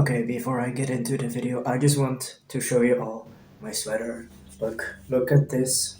Okay, before I get into the video, I just want to show you all my sweater. Look at this.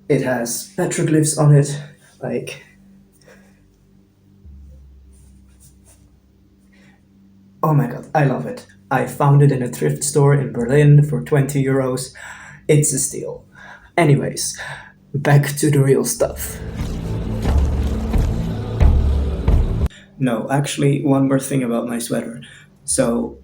It has petroglyphs on it, like, oh my god, I love it. I found it in a thrift store in Berlin for 20 euros. It's a steal. Anyways, back to the real stuff. No, actually, one more thing about my sweater. So,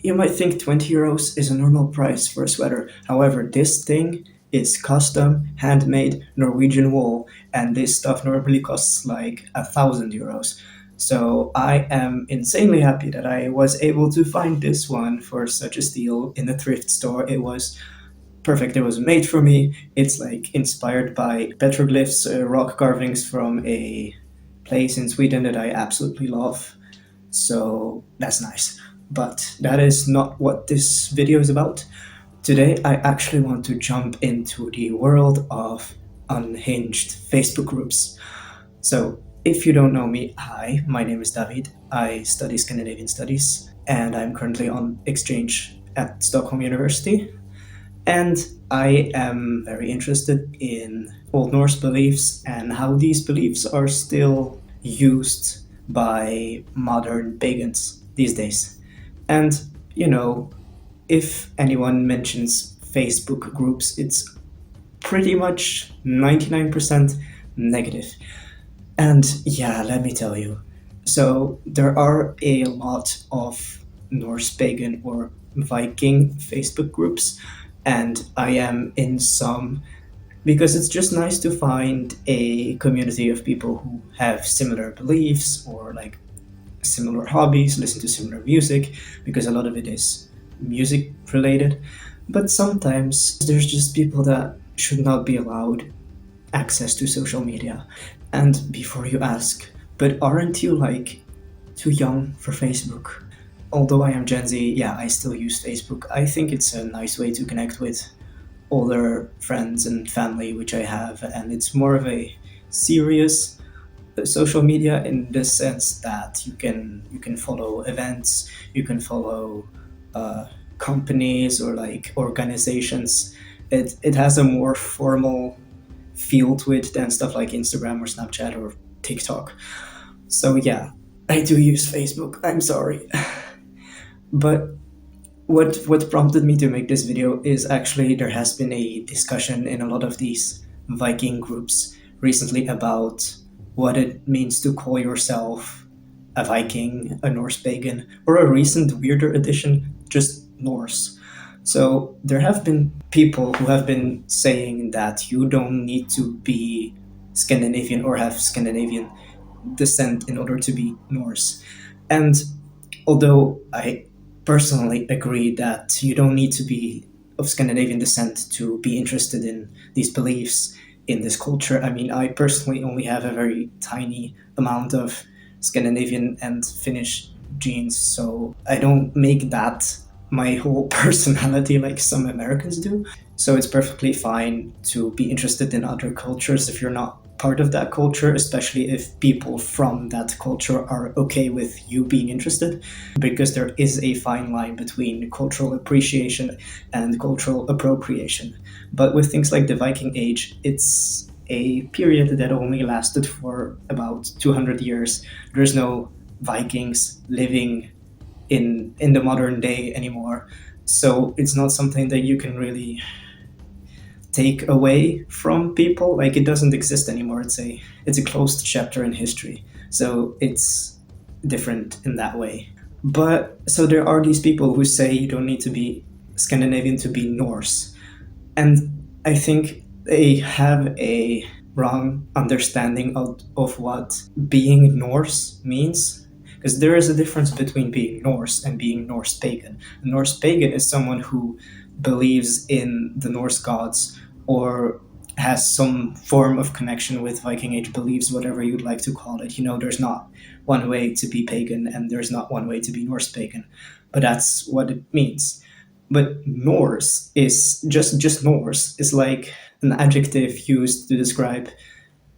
you might think 20 euros is a normal price for a sweater. However, this thing is custom, handmade Norwegian wool, and this stuff normally costs like 1,000 euros. So I am insanely happy that I was able to find this one for such a steal in a thrift store. It was perfect. It was made for me. It's like inspired by petroglyphs, rock carvings from a place in Sweden that I absolutely love. So that's nice. But that is not what this video is about. Today, I actually want to jump into the world of unhinged Facebook groups. So, if you don't know me, hi, my name is David. I study Scandinavian studies and I'm currently on exchange at Stockholm University. And I am very interested in Old Norse beliefs and how these beliefs are still used by modern pagans these days. And, you know, if anyone mentions Facebook groups, it's pretty much 99% negative. And yeah, let me tell you. So there are a lot of Norse pagan or Viking Facebook groups, and I am in some because it's just nice to find a community of people who have similar beliefs or like similar hobbies, listen to similar music, because a lot of it is music related. But sometimes there's just people that should not be allowed access to social media. And before you ask, but aren't you like too young for Facebook? Although I am Gen Z, yeah, I still use Facebook. I think it's a nice way to connect with older friends and family, which I have, and it's more of a serious social media in the sense that you can follow events, you can follow companies or like organizations. It has a more formal feel to it than stuff like Instagram or Snapchat or TikTok. So yeah, I do use Facebook. I'm sorry, but what prompted me to make this video is actually there has been a discussion in a lot of these Viking groups recently about what it means to call yourself a Viking, a Norse pagan, or a recent weirder addition, just Norse. So there have been people who have been saying that you don't need to be Scandinavian or have Scandinavian descent in order to be Norse. And although I personally agree that you don't need to be of Scandinavian descent to be interested in these beliefs in this culture. I mean, I personally only have a very tiny amount of Scandinavian and Finnish genes, so I don't make that my whole personality like some Americans do. So it's perfectly fine to be interested in other cultures if you're not part of that culture, especially if people from that culture are okay with you being interested, because there is a fine line between cultural appreciation and cultural appropriation. But with things like the Viking Age, it's a period that only lasted for about 200 years. There's no Vikings living in the modern day anymore. So it's not something that you can really take away from people. Like it doesn't exist anymore. It's a closed chapter in history. So it's different in that way. But so there are these people who say you don't need to be Scandinavian to be Norse. And I think they have a wrong understanding of what being Norse means. Because there is a difference between being Norse and being Norse pagan. A Norse pagan is someone who believes in the Norse gods or has some form of connection with Viking Age beliefs, whatever you'd like to call it. You know, there's not one way to be pagan and there's not one way to be Norse pagan, but that's what it means. But Norse is just Norse is like an adjective used to describe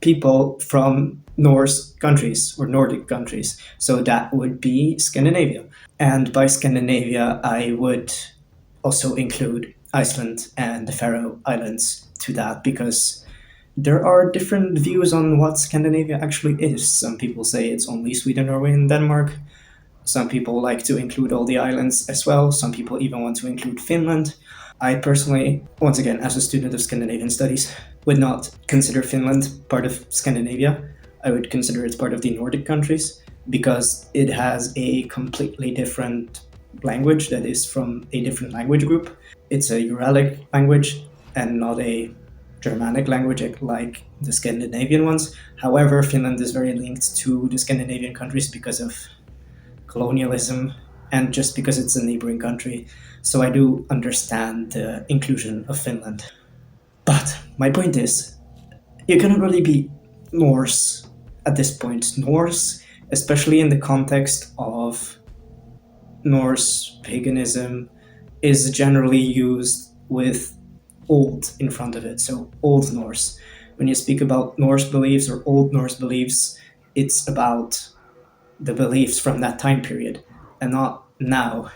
people from Norse countries or Nordic countries. So that would be Scandinavia. And by Scandinavia, I would also include Iceland and the Faroe Islands to that because there are different views on what Scandinavia actually is. Some people say it's only Sweden, Norway, and Denmark. Some people like to include all the islands as well. Some people even want to include Finland. I personally, once again, as a student of Scandinavian studies, would not consider Finland part of Scandinavia. I would consider it part of the Nordic countries because it has a completely different language that is from a different language group. It's a Uralic language and not a Germanic language like the Scandinavian ones. However, Finland is very linked to the Scandinavian countries because of colonialism and just because it's a neighboring country. So I do understand the inclusion of Finland. But my point is, you cannot really be Norse at this point. Norse, especially in the context of Norse paganism, is generally used with old in front of it, so Old Norse. When you speak about Norse beliefs or Old Norse beliefs, it's about the beliefs from that time period and not now.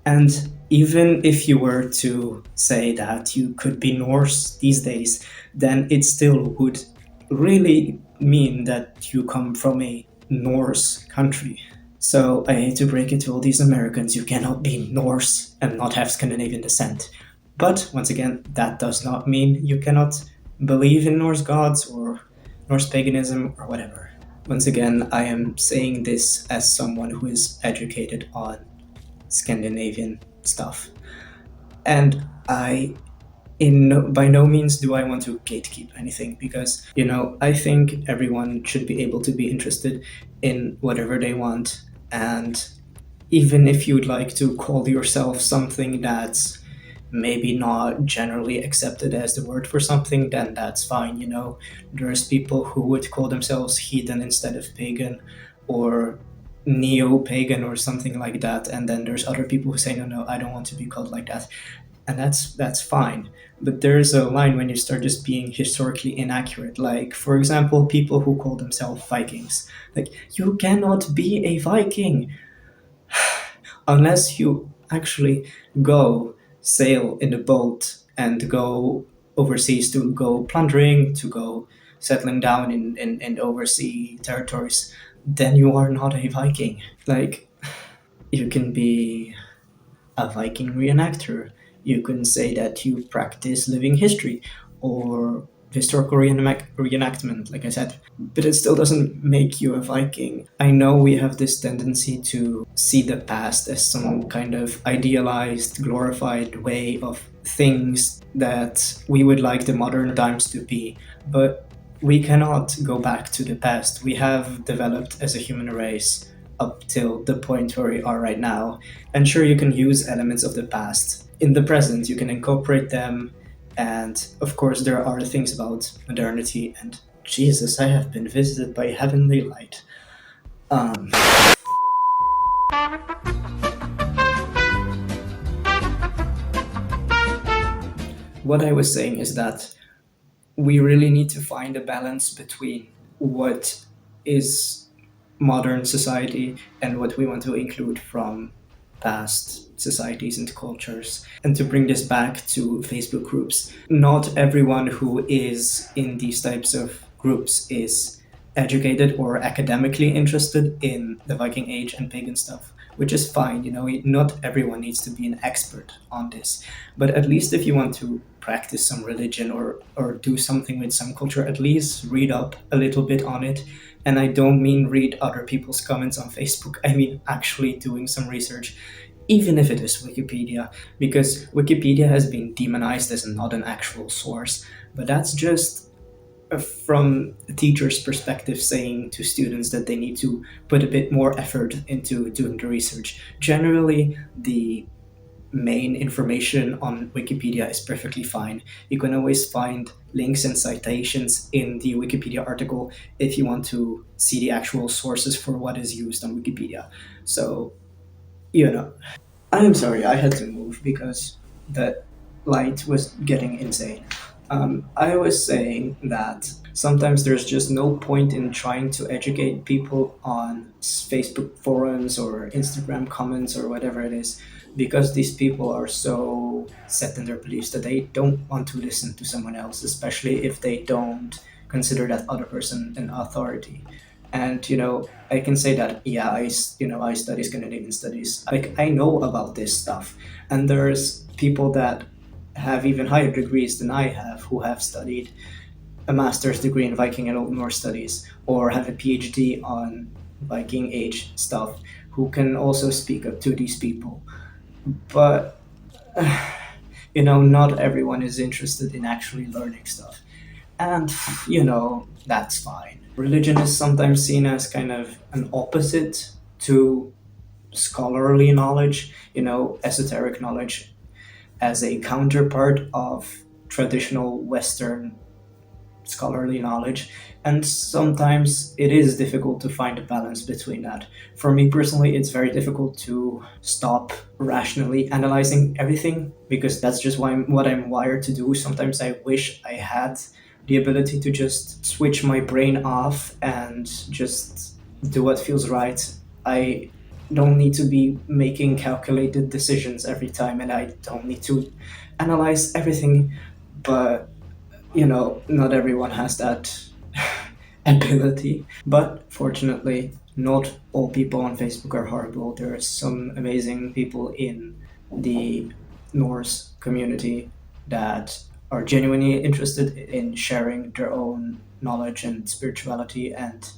And even if you were to say that you could be Norse these days, then it still would really mean that you come from a Norse country. So I hate to break it to all these Americans, you cannot be Norse and not have Scandinavian descent. But once again, that does not mean you cannot believe in Norse gods or Norse paganism or whatever. Once again, I am saying this as someone who is educated on Scandinavian stuff. And by no means do I want to gatekeep anything because, I think everyone should be able to be interested in whatever they want. And even if you'd like to call yourself something that's maybe not generally accepted as the word for something, then that's fine. There's people who would call themselves heathen instead of pagan or neo-pagan or something like that, and then there's other people who say no, I don't want to be called like that, and that's fine. But there's a line when you start just being historically inaccurate, like for example people who call themselves Vikings. Like, you cannot be a Viking unless you actually go sail in a boat and go overseas to go plundering, to go settling down in overseas territories, then you are not a Viking. Like, you can be a Viking reenactor. You can say that you practice living history or historical reenactment, like I said, but it still doesn't make you a Viking. I know we have this tendency to see the past as some kind of idealized, glorified way of things that we would like the modern times to be, but we cannot go back to the past. We have developed as a human race up till the point where we are right now. And sure, you can use elements of the past in the present, you can incorporate them. And of course, there are things about modernity. And Jesus, I have been visited by heavenly light. Um, what I was saying is that we really need to find a balance between what is modern society and what we want to include from past societies and cultures. And to bring this back to Facebook groups, not everyone who is in these types of groups is educated or academically interested in the Viking Age and pagan stuff, which is fine. Not everyone needs to be an expert on this, but at least if you want to practice some religion or do something with some culture, at least read up a little bit on it. And I don't mean read other people's comments on Facebook. I mean actually doing some research, even if it is Wikipedia, because Wikipedia has been demonized as not an actual source. But that's just from a teacher's perspective saying to students that they need to put a bit more effort into doing the research. Generally, the main information on Wikipedia is perfectly fine. You can always find links and citations in the Wikipedia article if you want to see the actual sources for what is used on Wikipedia. So, I'm sorry, I had to move because the light was getting insane. I was saying that sometimes there's just no point in trying to educate people on Facebook forums or Instagram comments or whatever it is, because these people are so set in their beliefs that they don't want to listen to someone else, especially if they don't consider that other person an authority. And I can say that, yeah, I study Scandinavian studies. Like, I know about this stuff, and there's people that have even higher degrees than I have who have studied a master's degree in Viking and Old Norse studies, or have a PhD on Viking Age stuff, who can also speak up to these people. But not everyone is interested in actually learning stuff, and that's fine. Religion is sometimes seen as kind of an opposite to scholarly knowledge, esoteric knowledge, as a counterpart of traditional Western scholarly knowledge. And sometimes it is difficult to find a balance between that. For me personally, it's very difficult to stop rationally analyzing everything, because that's just what I'm wired to do. Sometimes I wish I had the ability to just switch my brain off and just do what feels right. I don't need to be making calculated decisions every time, and I don't need to analyze everything. But not everyone has that ability. But fortunately, not all people on Facebook are horrible. There are some amazing people in the Norse community that are genuinely interested in sharing their own knowledge and spirituality and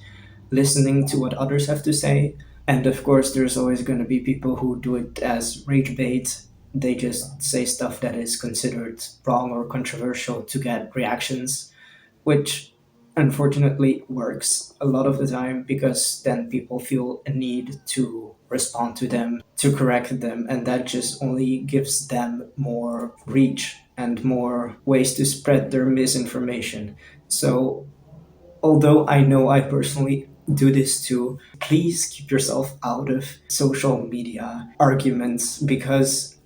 listening to what others have to say. And of course, there's always going to be people who do it as rage bait. They just say stuff that is considered wrong or controversial to get reactions, which unfortunately works a lot of the time, because then people feel a need to respond to them, to correct them, and that just only gives them more reach and more ways to spread their misinformation. So although I know I personally do this too, please keep yourself out of social media arguments, because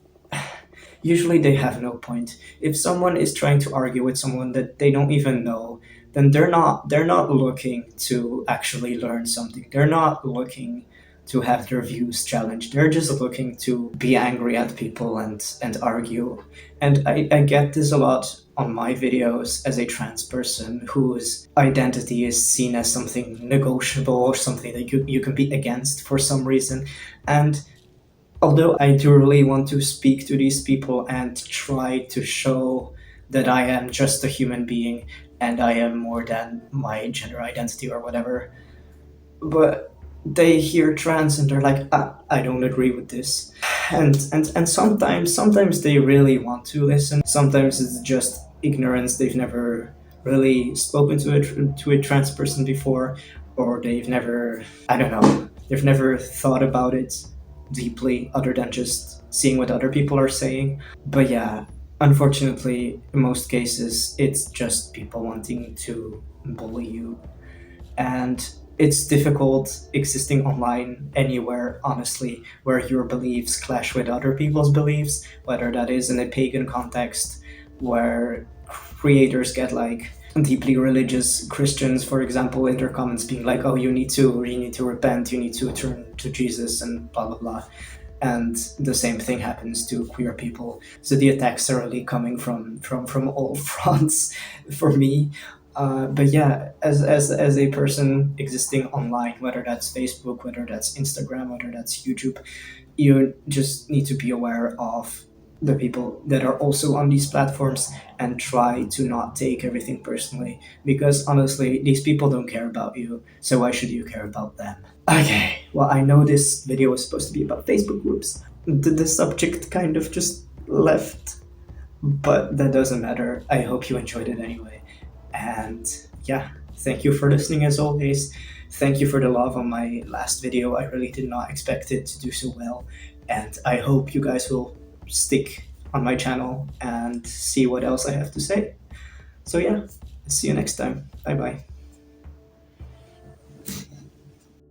usually they have no point. If someone is trying to argue with someone that they don't even know, then they're not looking to actually learn something. They're not looking to have their views challenged. They're just looking to be angry at people and argue. And I get this a lot on my videos as a trans person whose identity is seen as something negotiable or something that you can be against for some reason. And although I do really want to speak to these people and try to show that I am just a human being and I am more than my gender identity or whatever, but they hear trans and they're like, I don't agree with this. And sometimes they really want to listen. Sometimes it's just ignorance. They've never really spoken to a trans person before, or they've never, I don't know, they've never thought about it deeply other than just seeing what other people are saying. But yeah, unfortunately, in most cases, it's just people wanting to bully you. And it's difficult existing online anywhere, honestly, where your beliefs clash with other people's beliefs, whether that is in a pagan context where creators get like deeply religious Christians, for example, in their comments being like, oh, you need to repent, you need to turn to Jesus, and blah blah blah. And the same thing happens to queer people. So the attacks are really coming from all fronts for me. But yeah, as a person existing online, whether that's Facebook, whether that's Instagram, whether that's YouTube, you just need to be aware of the people that are also on these platforms and try to not take everything personally, because honestly, these people don't care about you, so why should you care about them? Okay, well, I know this video was supposed to be about Facebook groups. The subject kind of just left, but that doesn't matter. I hope you enjoyed it anyway. And yeah, thank you for listening as always. Thank you for the love on my last video. I really did not expect it to do so well. And I hope you guys will stick on my channel and see what else I have to say. So yeah, see you next time. Bye bye.